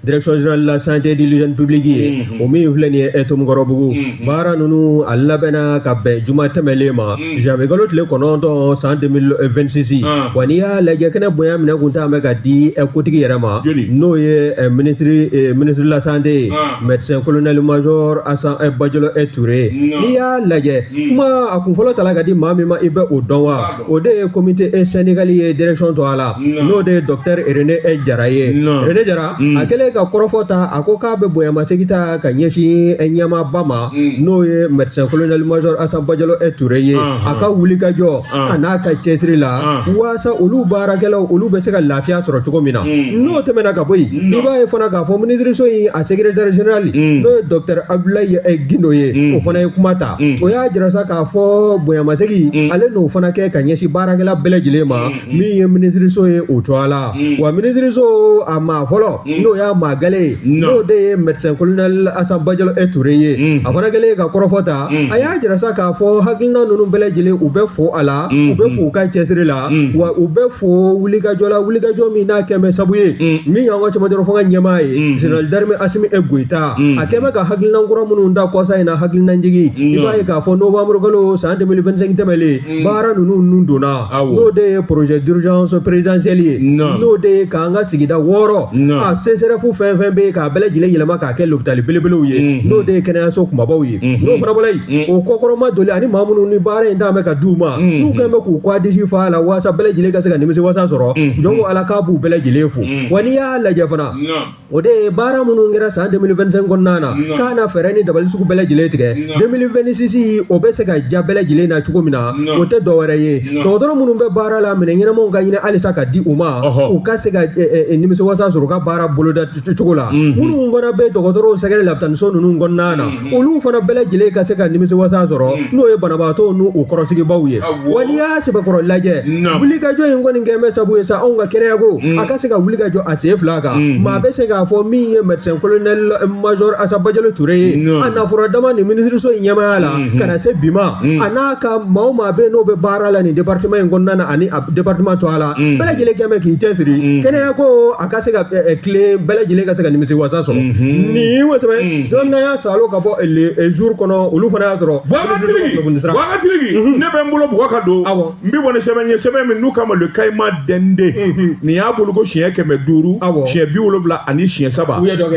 direction générale de la santé et de l'hygiène publique ye o min filɛ nin ye Tomukɔrɔbugu baara ninnu a labɛnna ka bɛn juma tɛmɛlen ma janvier kalo tile 9 san 2026 wa n'i y'a lajɛ kɛnɛ bonya minɛ kun t'a mɛn ka di kotigi yɛrɛ ma n'o ye ministre de la santé médecin colonel major Asan Bajalo Touré n'i y'a lajɛ kuma a kun fɔlɔ tala ka di maa min ma i bɛ o dɔn wa o de ye comité syndical ye direction to a la n'o de ye docteur René Jara ye René Jara a kɛlen ka kɔrɔfɔ ta a ko k'a bɛ bonyamasegin ta ka ɲɛsin ɲɛmaaba ma n'o ye médecin colonel major Asan Bajalo Touré ye a ka wuli ka jɔ a n'a ka cɛsiri la waasa olu baarakɛlaw olu bɛ se ka lafiya sɔrɔ cogo min na n'o tɛmɛna ka bɔ yen i b'a ye fana k'a fɔ minisiriso in a secrétaire général n'o ye docteur Abdoulaye Gindo ye o fana ye kuma ta o y'a jira sa k'a fɔ bonyamasegin ale n'o fana kɛ ka ɲɛsin baarakɛla bɛɛ lajɛlen ma min ye minisiriso ye o to a la wa minisiriso a maa fɔlɔ n'o y'a maa gale ye n'o de ye médecin colonel Asan Bajalo Touré ye a fana kɛlen ka kɔrɔfɔ ta a y'a jira sa k'a fɔ hakilina ninnu bɛɛ lajɛlen u bɛ fo a la u bɛ fo u ka cɛsiri la wa u bɛ fo wulikajɔ la wulikajɔ min n'a kɛmɛ sabu ye min y'an ka cɛmancɛ fanga ɲɛmaa ye général d'armée Asimi Goïta a kɛmɛ ka hakilina kura minnu da kɔsa in na hakilina jigi i b'a ye k'a fɔ novembre kalo san 2025 tɛmɛlen baara ninnu nun donna n'o de ye projet d'urgence présidentielle ye n'o de ye k'an ka sigida 6 a CSRF fɛn fɛn bɛ yen k'a bɛɛ lajɛlen yɛlɛma k'a kɛ lopitali belebelew ye n'o de ye kɛnɛyaso kumabaw ye n'o fana bɔra yen o kɔkɔrɔma doli ani maa minnu ni baara in d'a mɛ ka d'u ma n'u kɛn bɛ k'u kɔ disi fa a la waasa bɛɛ lajɛlen ka se ka nimisi wasa sɔrɔ jɔn ko ala k'a b'u bɛɛ lajɛlen fo wa n'i y'a lajɛ fana o de ye baara minnu kɛra san 2025 kɔnɔna na k'a na fɛɛrɛ ni dabali sugu bɛɛ lajɛlen tigɛ 2026 o bɛ se ka ja bɛɛ lajɛlen na cogo min na o tɛ dɔwɛrɛ ye dɔgɔtɔrɔ minnu bɛ baara la minɛ ɲɛnamaw ka ɲini halisa ka di u ma u ka se ka nimisi wasa sɔrɔ u ka baara boloda cogo la minnu fana bɛ dɔgɔtɔrɔw sɛgɛrɛ lapitaniso ninnu kɔnɔna na olu fana bɛɛ lajɛlen ka se ka nimisi wasa sɔrɔ n'o ye banabaatɔw n'u kɔrɔsigibaw ye wa n'i y'a sɛbɛkɔrɔ lajɛ wulikajɔ in kɔni kɛn bɛ sabu ye sa anw ka kɛnɛyako a ka se ka wuli ka jɔ a sen fila kan maa bɛ se k'a fɔ min ye médecin colonel major Asan Bajalo Touré ye a nafolo dama ni minisiriso in ɲɛmaya la ka na se bi ma a n'a ka maa o maa bɛ n'o bɛ baara la nin département in kɔnɔna na ani département to a la bɛɛ lajɛlen kɛn bɛ k'i cɛsiri kɛnɛyako a ka se ka tile bɛɛ lajɛlen ka se ka nimisi wasa sɔrɔ nin wasɛbɛ don min y'a salo ka bɔ jour kɔnɔ olu fana y'a sɔrɔ Boubacar ne bɛ n bolo bɔgɔ ka don n bɛ bɔ ni sɛbɛn ye sɛbɛn min n'u kama le Caïman Dende nin y'a bolo ko siɲɛ 500 siɲɛ 70 ani siɲɛ 3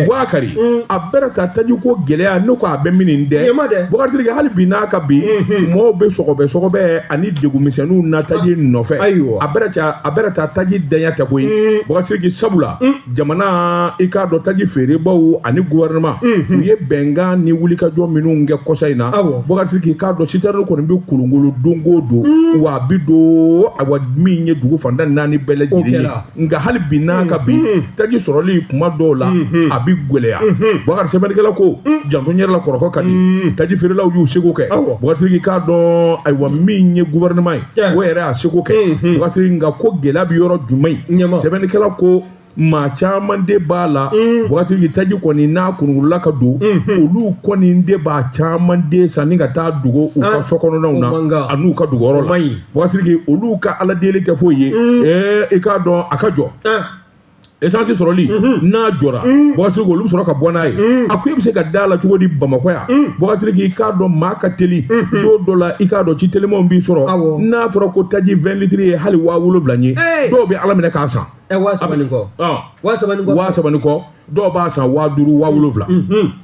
Boubacar a bɛɛ ta taji ko gɛlɛya ne ko a bɛ min dɛ Boubacar hali bi n'a ka bi mɔɔw bɛ sɔgɔbɛ ani degun misɛnninw na taji nɔfɛ a bɛɛ ta taji danya tɛ koyi Boubacar sabula jamana i k'a dɔn taji feerebaw ani gouvernement u ye bɛnkan ni wulikajɔ minnu kɛ kɔsa in na Boubacar k'a dɔn citerne kɔni bɛ kolongolo don o don wa a bɛ don awa min ye dugu fanda 4 bɛɛ lajɛlen ye nka hali bi n'a ka bi taji sɔrɔli kuma dɔw la a bɛ gɛlɛya Boubacar sɛbɛnnikɛla ko janto n yɛrɛ la kɔrɔkɔ ka di taji feerelaw y'u seko kɛ Boubacar k'a dɔn ayiwa min ye gouvernement ye o yɛrɛ y'a seko kɛ Boubacar nka ko gɛlɛya bɛ yɔrɔ jumɛn ye sɛbɛnnikɛla ko maa caman de b'a la Boubacar taji kɔni n'a kunugula ka don olu kɔni de b'a caman de san ni ka taa dogo u ka sokɔnɔnaw na an'u ka duguyɔrɔ la Boubacar olu ka ala deli tɛ foyi ye i k'a dɔn a ka jɔ essence sɔrɔli n'a jɔra Bɔkasiri ko olu bɛ sɔrɔ ka bɔ n'a ye a ko e bɛ se ka da la cogo di Bamakɔ yan Bɔkasiri k'i k'a dɔn maa ka teli don dɔ la i k'a dɔn ci telimanw b'i sɔrɔ n'a fɔra ko taji 20 litres ye hali 7,000 ye dɔw bɛ Ala minɛ k'a san 7,000 ni kɔ 7,000 ni kɔ dɔw b'a san 5,000 7,000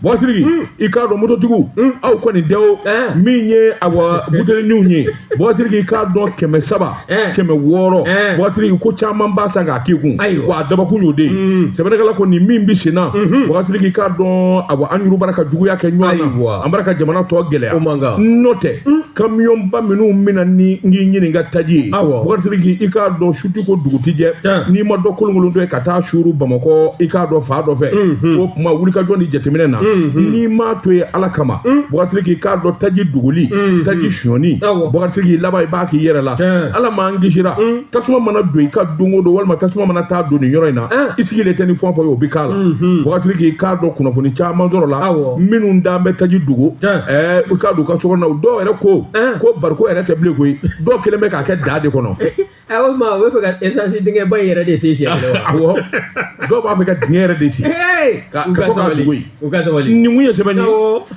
Bɔkasiri i k'a dɔn mototigiw aw kɔni dɛw min ye awa buteliniw ye Bɔkasiri k'i k'a dɔn 700 600 Bɔkasiri ko caman b'a san k'a k'i kun wa a dabakun y'o de sɛbɛnnikɛla ko nin min bɛ sen na Bɔkasiri k'i k'a dɔn awa an yɛrɛw bara ka juguya kɛ ɲɔgɔn na an bara ka jamana tɔ gɛlɛya n'o tɛ kamiyɔnba minnu mina ni n k'i ɲininka taji ye Bɔkasiri k'i k'a dɔn suti ko dugutijɛ n'i ma dɔ kolonkolon dɔ ye ka taa suuru Bamakɔ i k'a dɔn fa dɔ fɛ o kuma wulikajɔ ni jateminɛ na n'i m'a to ye Ala kama Bɔkasiri k'i k'a dɔn taji duguli taji suyɔni Bɔkasiri k'i laban i b'a k'i yɛrɛ la Ala m'an kisira tasuma mana don i ka don o don walima tasuma mana taa don nin yɔrɔ in na i sigilen tɛ ni fɛn fɛn ye o bɛ k'a la Bɔkasiri k'i k'a dɔn kunnafoni caman sɔrɔ la minnu dalen bɛ taji dugu i k'a dɔn u ka so kɔnɔ dɔw yɛrɛ ko bariko yɛrɛ tɛ bilen koyi dɔw kelen bɛ k'a kɛ da de kɔnɔ o ma o bɛ fɛ ka essence dingɛ ba in yɛrɛ de se siɲɛ awɔ dɔw b'a fɛ ka dingɛ yɛrɛ de si ka to k'a dugu ye nin kun ye sɛbɛn ye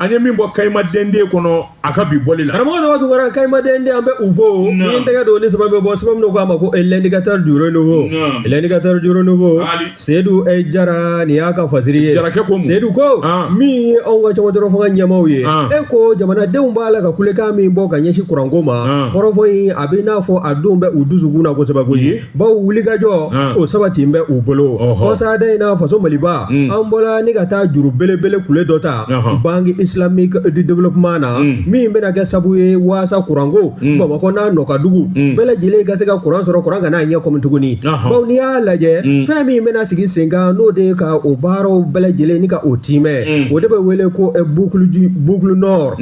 an ye min bɔ Kayima Dende kɔnɔ a ka bi bɔli la karamɔgɔ dɔ tun kɛra Kayima Dende an bɛ u fo ni n tɛgɛ don ni sɛbɛn bɛ bɔ sɛbɛn min k'a ma ko l'indicateur du renouveau l'indicateur du renouveau Seydou Jara nin y'a ka fasiri ye Seydou ko min ye anw ka caman fanga ɲɛmaaw ye e ko jamanadenw b'a la ka kulekan min bɔ ka ɲɛsin kuranko ma kɔrɔfɔ in a bɛ n'a fɔ a don bɛ u dusukun na kosɛbɛ koyi bawo wulikajɔ o sabati bɛ u bolo kɔsada in na faso Maliba an bɔra ni ka taa juru belebele kule dɔ ta Banque Islamique de Développement na min bɛna kɛ sabu ye waasa kuranko Bamakɔ n'a nɔkadugu bɛɛ lajɛlen ka se ka kuran sɔrɔ kuran kana ɲɛ kɔmi tuguni bawo n'i y'a lajɛ fɛn min bɛna sigi sen kan n'o de ye ka o baaraw bɛɛ lajɛlen ni ka o timɛ o de bɛ wele ko boucle nord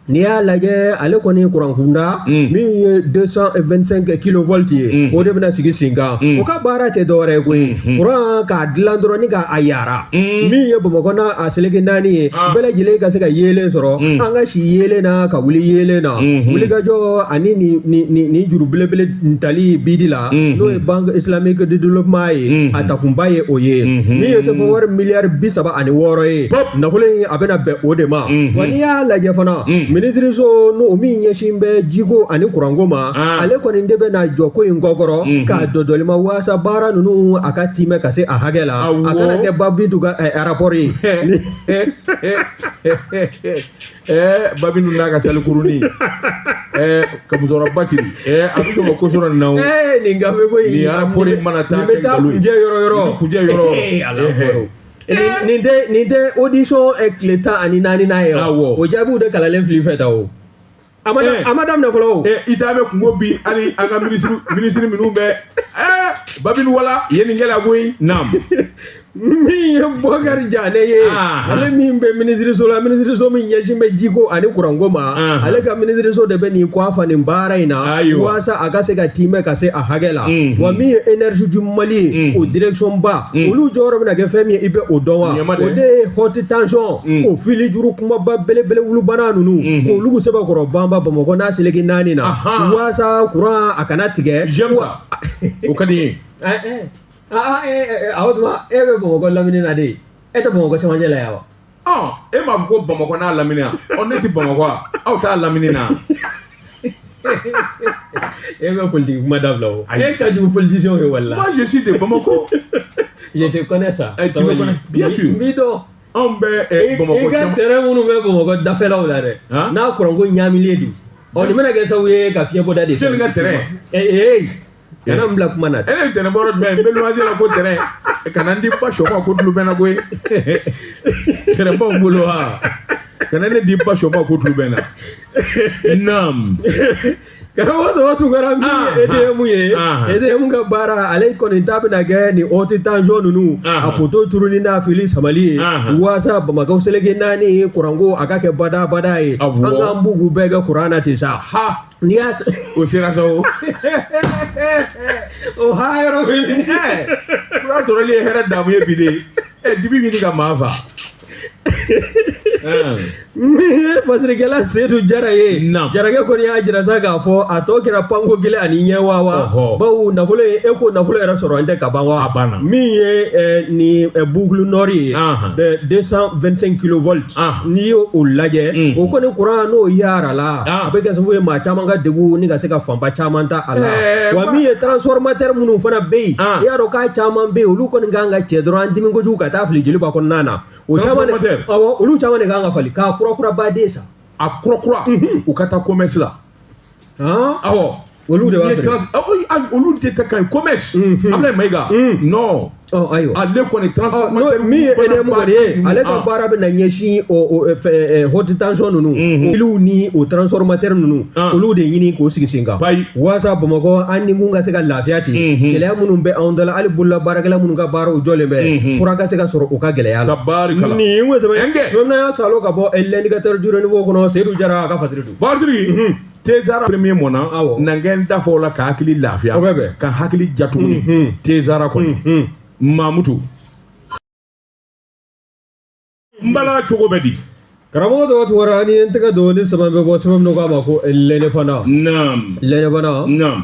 n'i y'a lajɛ ale kɔni kurankunda min ye 225 kilovolt ye o de bɛna sigi sen kan o ka baara tɛ dɔwɛrɛ ye koyi kuran k'a dilan dɔrɔn ni k'a yara min ye Bamakɔ n'a a seleke 4 ye bɛɛ lajɛlen ka se ka yeelen sɔrɔ an ka si yeelen na ka wuli yeelen na wulikajɔ ani ni juru belebele tali bidi la n'o ye Banque Islamique de Développement ye a takunba ye o ye min ye sɛfɔ wari miliyari 36 ye nafolo in a bɛna bɛn o de ma wa n'i y'a lajɛ fana ministre so no min ɲɛsin bɛ jiko ani kuranko ma ale kɔni de bɛ na jɔ ko in kɔkɔrɔ k'a dɔdɔlima waasa baara ninnu a ka timɛ ka se a hakɛ la a kana kɛ Babidu ka rapport ye Babidu n'a ka salikurunin ka musokɔrɔba Basiri a bɛ sɔn ka ko sɔrɔ nin na o nin gafe ko in nin rapport mana taa kɛ nkalon ye kunjɛ yɔrɔ nin tɛ audition tile 14 n'a ye o jaabiw de kalalen fili fɛ ta o a ma daminɛ fɔlɔ o i t'a bɛ kungo bi hali an ka minisiri minnu bɛ Babidu wala ye nin kɛla koyi naam min ye Bɔkari Jane ye ale min bɛ minisiriso la minisiriso min ɲɛsin bɛ jiko ani kuranko ma ale ka minisiriso de bɛ nin kɔ a fa nin baara in na waasa a ka se ka timɛ ka se a hakɛ la wa min ye énergie du Mali ye o direction ba olu jɔyɔrɔ bɛna kɛ fɛn min ye i bɛ o dɔn wa o de ye haute tension o fili juru kumaba belebele wulubana ninnu k'olu sɛbɛkɔrɔ banba Bamakɔ n'a seleke 4 na waasa kuran a kana tigɛ o ka di ye awo tuma e bɛ Bamakɔ lamini na de e tɛ Bamakɔ cɛmancɛ la yan wa e m'a fɔ ko Bamakɔ n'a lamini wa ne tɛ Bamakɔ aw t'a lamini na e bɛ politique kuma dabila o e ka jugu politicien ye wala moi je suis de Bamakɔ je te connais ça tu me connais bien sûr n b'i dɔn anw bɛ Bamakɔ i ka terrain minnu bɛ Bamakɔ dafɛlaw la dɛ n'a kuranko ɲaamilen don nin bɛna kɛ sababu ye ka fiɲɛbɔda de fɛ ka terrain kana n bila kuma na e tɛnɛn bɔra jumɛn n bɛ luwanse la ko tɛnɛn kana n di ba sɔba ko tulu bɛ na koyi tɛnɛn b'anw bolo ha kana ne di ba sɔba ko tulu bɛ na naam karamɔgɔ tun kɛra min EDM ye EDM ka baara ale kɔni ta bɛna kɛ ni haute tension ninnu a poto turuni n'a fili samali ye waasa Bamakɔ seleke 4 kuranko a ka kɛ bada ye an k'an bugu bɛɛ kɛ kuran na ten sa n'i y'a o sera sa o ha yɔrɔ bɛ kuran sɔrɔli ye hɛrɛ damu ye bi de dibi ɲini ka maa fa fasirikɛla Seydou Jara ye Jarakɛ kɔni y'a jira sa k'a fɔ a tɔ kɛra panko kelen ani ɲɛ wa bawo nafolo ye e ko nafolo yɛrɛ sɔrɔ an tɛ ka ban wa min ye ni boucle nord ye 225 kilovolts n'i y'o lajɛ o kɔni courant n'o yara la a bɛ kɛ sababu ye maa caman ka degun ni ka se ka fanba caman ta a la wa min ye transformateur minnu fana bɛ yen i y'a dɔn k'a caman bɛ yen olu kɔni kan ka cɛ dɔrɔn an dimi kojugu ka taa fili jeliba kɔnɔna na o caman olu caman de kan ka fali k'a kura baden sa a kura u ka taa commerce la awɔ olu de b'a feere olu de tɛ ka ɲi commerce Ablaye Mayiga non ayiwa ale kɔni transformateur min ye EDM kɔni ye ale ka baara bɛ na ɲɛsin haute tension ninnu filuw ni o transformateur ninnu olu de ɲini k'o sigi sen kan waasa Bamakɔ an ni kun ka se ka lafiya ten gɛlɛya minnu bɛ anw da la hali bolola baarakɛla minnu ka baaraw jɔlen bɛ fura ka se ka sɔrɔ u ka gɛlɛya la nin ko sɛbɛn n'a y'a salo ka bɔ l'indicateur du renouveau kɔnɔ Seydou Jara a ka fasiri don basiri Tezara premier mɔna nangɛn da fɔ la ka hakili lafiya ka hakili ja tuguni Tezara kɔni Mamutu mbala cogo bɛ di karamɔgɔ tɔgɔ tugura ni n tɛgɛ don ni sɛbɛn bɛ bɔ sɛbɛn min k'a ma ko lɛnɛfana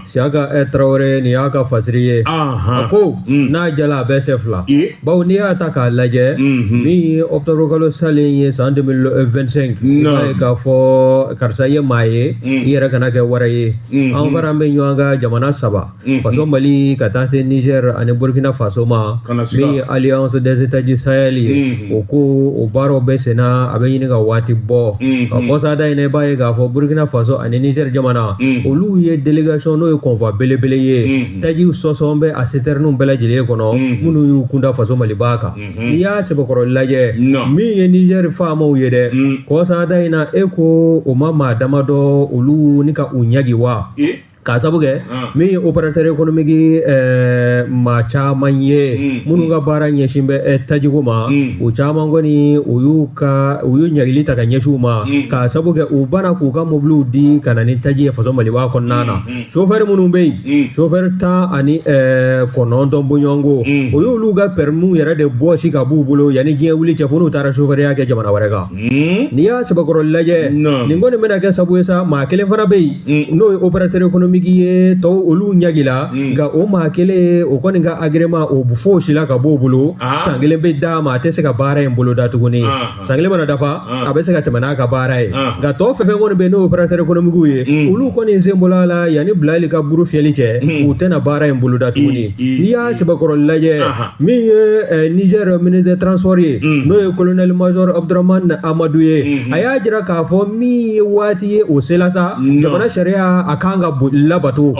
Siyaka Tarawele nin y'a ka fasiri ye a ko n'a jala a bɛ se fila bawo n'i y'a ta k'a lajɛ min ye octobre kalo salen ye san 2025 i b'a ye k'a fɔ karisa ye maa ye i yɛrɛ kana kɛ wɛrɛ ye an fana bɛ ɲɔgɔn ka jamana 3 faso Mali ka taa se Niger ani Burkina Faso ma min ye Alliance des États du Sahel ye o ko o baaraw bɛ senna a bɛ ɲini ka waati bɔ ka kɔsa da in b'a ye k'a fɔ Burkina Faso ani Niger jamana olu ye délégation n'o ye convoi belebele ye tajiw sɔsɔn bɛ a citernes bɛɛ lajɛlen kɔnɔ minnu y'u kunda faso Maliba kan n'i y'a sɛbɛkɔrɔ lajɛ min ye Niger faamaw ye dɛ kɔsa da in na e ko o ma maa damadɔ olu ni ka u ɲagi wa k'a sabu kɛ min ye opérateur économique maa caman ye minnu ka baara ɲɛsin bɛ tajiko ma o caman kɔni u y'u ɲagili ta ka ɲɛsin u ma k'a sabu kɛ u banna k'u ka mobiliw di ka na ni taji ye faso Maliba kɔnɔna na chauffeur minnu bɛ yen chauffeur 10 ani 9 bɔɲɔgɔnko o y'olu ka permis yɛrɛ de bɔsi ka b'u bolo yanni diɲɛ wuli cɛ fo n'u taara chauffeurya kɛ jamana wɛrɛ kan n'i y'a sɛbɛkɔrɔ lajɛ nin kɔni bɛna kɛ sabu ye sa maa kelen fana bɛ yen n'o ye opérateur économique ye tɔw olu ɲagila nka o maa kelen o kɔni ka agrément o fo si la ka b'o bolo san kelen bɛ d'a ma a tɛ se ka baara in bolo da tuguni san kelen mana dafa a bɛ se ka tɛmɛ n'a ka baara ye nka tɔ fɛn fɛn kɔni bɛ n'o opérateur économique ye olu kɔni sen bɔla la yanni Bilali ka buru fiyɛli cɛ u tɛna baara in bolo da tuguni n'i y'a sɛbɛkɔrɔ lajɛ min ye Niger ministre transport ye n'o ye colonel major Abdurahmane Amadou ye a y'a jira k'a fɔ min ye waati ye o sela sa jamana sariya a kan ka labato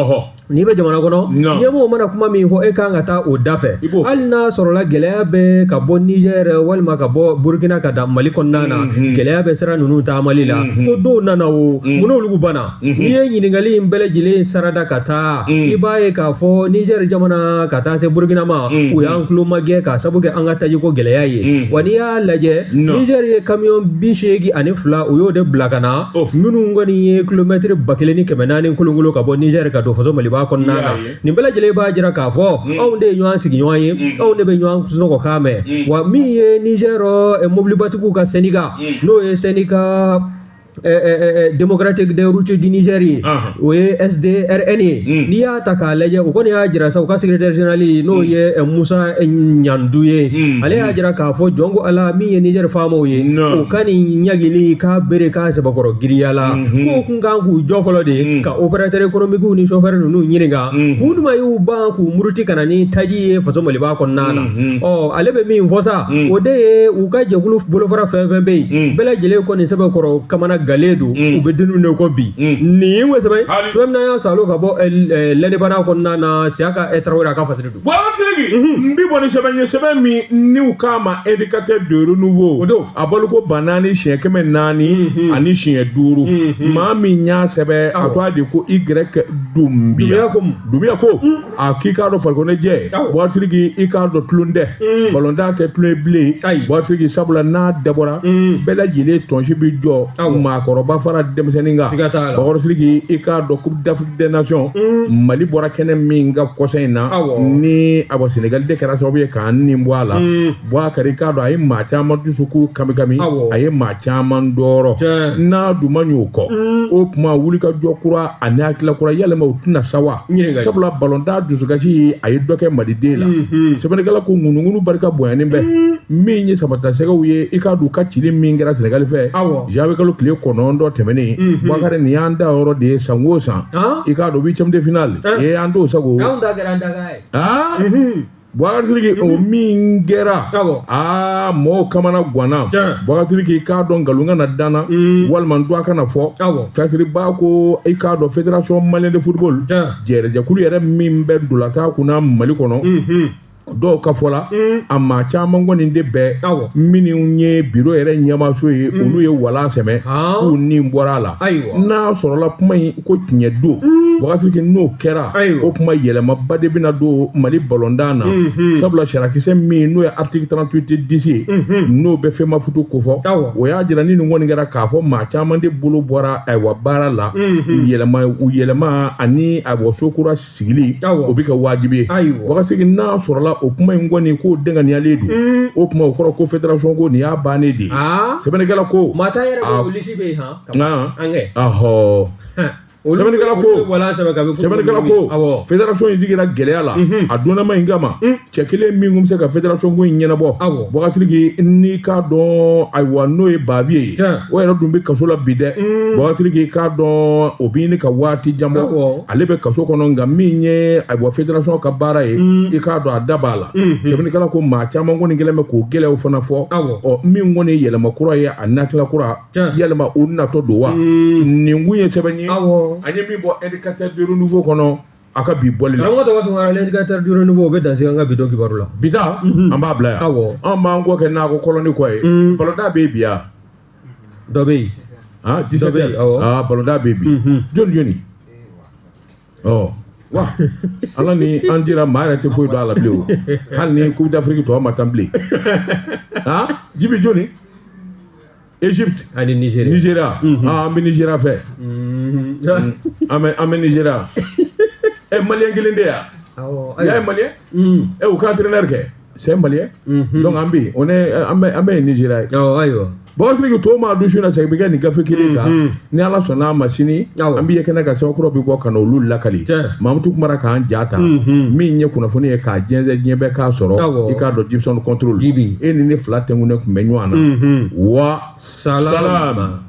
n'i bɛ jamana kɔnɔ ɲɛmɔgɔ mana kuma min fɔ e kan ka taa o da fɛ hali n'a sɔrɔla gɛlɛya bɛ ka bɔ Niger walima ka bɔ Burkina ka da Mali kɔnɔna na gɛlɛya bɛ sira ninnu taamali la ko dɔw nana o mun n'olu banna n'i ye ɲininkali in bɛɛ lajɛlen sarada ka taa i b'a ye k'a fɔ Niger jamana ka taa se Burkina ma u y'an tulo magɛ k'a sabu kɛ an ka tajiko gɛlɛya ye wa n'i y'a lajɛ Niger ye camion 82 u y'o de bila ka na minnu kɔni ye kilomɛtiri 1400 kolonkolon ka bɔ Niger ka don faso Maliba kɔnɔna na nin bɛɛ lajɛlen b'a jira k'a fɔ anw de ye ɲɔgɔn sigiɲɔgɔn ye anw de bɛ ɲɔgɔn sunɔgɔ kan mɛn wa min ye Niger mobilibatigiw ka syndicat n'o ye syndicat démocratique des routiers du Niger o ye SDRN ye n'i y'a ta k'a lajɛ o kɔni y'a jira sa u ka secrétaire général n'o ye Musa Ɲandu ye ale y'a jira k'a fɔ jɔn ko Ala min ye Niger faamaw ye o ka nin ɲagili k'a bere k'a sɛbɛkɔrɔ giriya la k'o kun kan k'u jɔ fɔlɔ de ka opérateur économique ni chauffeur ninnu ɲininka k'u duma y'u ban k'u muruti ka na ni taji ye faso Maliba kɔnɔna na ale bɛ min fɔ sa o de ye u ka jɛkulu bolofara fɛn fɛn bɛ yen bɛɛ lajɛlen kɔni sɛbɛkɔrɔ kamana gale don u bɛ denu ne ko bi nin ko sɛbɛn sɛbɛn na y'a salo ka bɔ lɛnɛbana kɔnɔna na Siyaka Tarawele a ka fasiri don n bi bɔ ni sɛbɛn ye sɛbɛn min n'u k'a ma éducateur de renouveau a baloko ba 4 siɲɛ 400 ani siɲɛ 5 maa min y'a sɛbɛn a tɔgɔ de ko Y Dumbiya ko a k'i k'a dɔn farikoloɲɛjɛ Bɔsiriki i k'a dɔn tulon tɛ balontan tɛ tulon ye bilen Bɔsiriki sabula n'a dabɔra bɛɛ lajɛlen tɔnsi bi jɔ maakɔrɔba fara denmisɛnnin kan Bakɔrɔ Sidiki i k'a dɔn Coupe d'Afrique des Nations Mali bɔra kɛnɛ min ka kɔsɛn in na ni Sénégal de kɛra sababu ye k'an nin bɔ a la Bouakari k'a dɔn a ye maa caman dusukun kami a ye maa caman dɔɔrɔ n'a dun ma ɲ'o kɔ o tuma wulikajɔ kura ani hakilila kura yalima o tɛna sa wa sabula ballon d'or dusukasi a ye dɔ kɛ maliden la sɛbɛnnikɛla ko ŋunuŋunu barika bonyanen bɛ min ye sabatasɛgɛw ye i k'a dun ka cili min kɛra Sénégal fɛ janvier kalo tile 9 tɛmɛnen Bouakari nin y'an da yɔrɔ de ye san o san i k'a dɔn huitième de finale an t'o sago Bouakari Sidiki o min kɛra mɔgɔw kamana ganna Bouakari Sidiki k'a dɔn nkalon kana danna walima dɔ kana fɔ Fasiriba ko i k'a dɔn Fédération Malienne de Football jɛrɛjɛkulu yɛrɛ min bɛ dolata kunna Mali kɔnɔ dɔw ka fɔ la a maa caman kɔni de bɛɛ minnu ye biro yɛrɛ ɲɛmaso ye olu ye wala sɛmɛ k'u nin bɔra a la n'a sɔrɔla kuma in ko tiɲɛ don Bouakari Sidiki n'o kɛra o kuma yɛlɛmaba de bɛna don Mali ballon d'or na sabula sarakisɛ min n'o ye article 38-10 ye n'o bɛ FEMA futu ko fɔ o y'a jira ni nin kɔni kɛra k'a fɔ maa caman de bolo bɔra baara la u yɛlɛma ani so kura sigili o bɛ kɛ wajibi ye Bouakari Sidiki n'a sɔrɔla o kuma in kɔni k'o denganiyalen don o kuma o kɔrɔ ko fédération ko nin y'a bannen de sɛbɛnnikɛla ko mata yɛrɛ bɛ olisi bɛ yen an kɛ sɛbɛnnikɛla ko fédération in sigira gɛlɛya la a donnama in kama cɛ kelen min kun bɛ se ka fédération ko in ɲɛnabɔ Bouakari Sidiki n'i k'a dɔn ayiwa n'o ye Bavier ye o yɛrɛ dun bɛ kaso la bi dɛ Bouakari Sidiki k'a dɔn o bɛ ɲini ka waati jan bɔ ale bɛ kaso kɔnɔ nka min ye ayiwa fédération ka baara ye i k'a dɔn a da b'a la sɛbɛnnikɛla ko maa caman kɔni kɛlen bɛ k'o gɛlɛyaw fana fɔ min kɔni ye yɛlɛma kura ye a nakila kura yalima o natɔ don wa nin kun ye sɛbɛn ye an ye min bɔ indicateur de renouveau kɔnɔ a ka bi bɔli la karamɔgɔ tɔgɔ l'indicateur de renouveau o bɛ danse an ka bi dɔ kibaru la bita an b'a bila yan an b'an kɔ kɛ n'a ko kɔlɔni kɔ ye ballon d'or bɛ bi yan dɔ bɛ yen 17 ballon d'or bɛ bi jɔni wa ala ni an dira maa yɛrɛ tɛ foyi dɔn a la bilen o hali ni Coupe d'Afrique tɔ ma tan bilen jibi jɔni Égypte ani Nigeria an bɛ Nigeria fɛ an bɛ Nigeria malien kelen de yan y'a ye malien u ka entraîneur kɛ c'est malien donc an bɛ an bɛ Nigeria ayiwa Bouakari Sidiki tɔw maa dusu na sɛgɛn bɛ kɛ nin gafe kelen kan ni ala sɔnna a ma sini an bɛ ye kɛnɛ ka sɛbɛnkɔrɔ bɛ bɔ ka na olu lakali Mamutu kumara k'an ja ta min ye kunnafoni ye k'a jɛnsɛn diɲɛ bɛɛ k'a sɔrɔ i k'a dɔn Gibson contrôle e ni ne fila tɛnkunnen tun bɛ ɲɔgɔn na wa salama.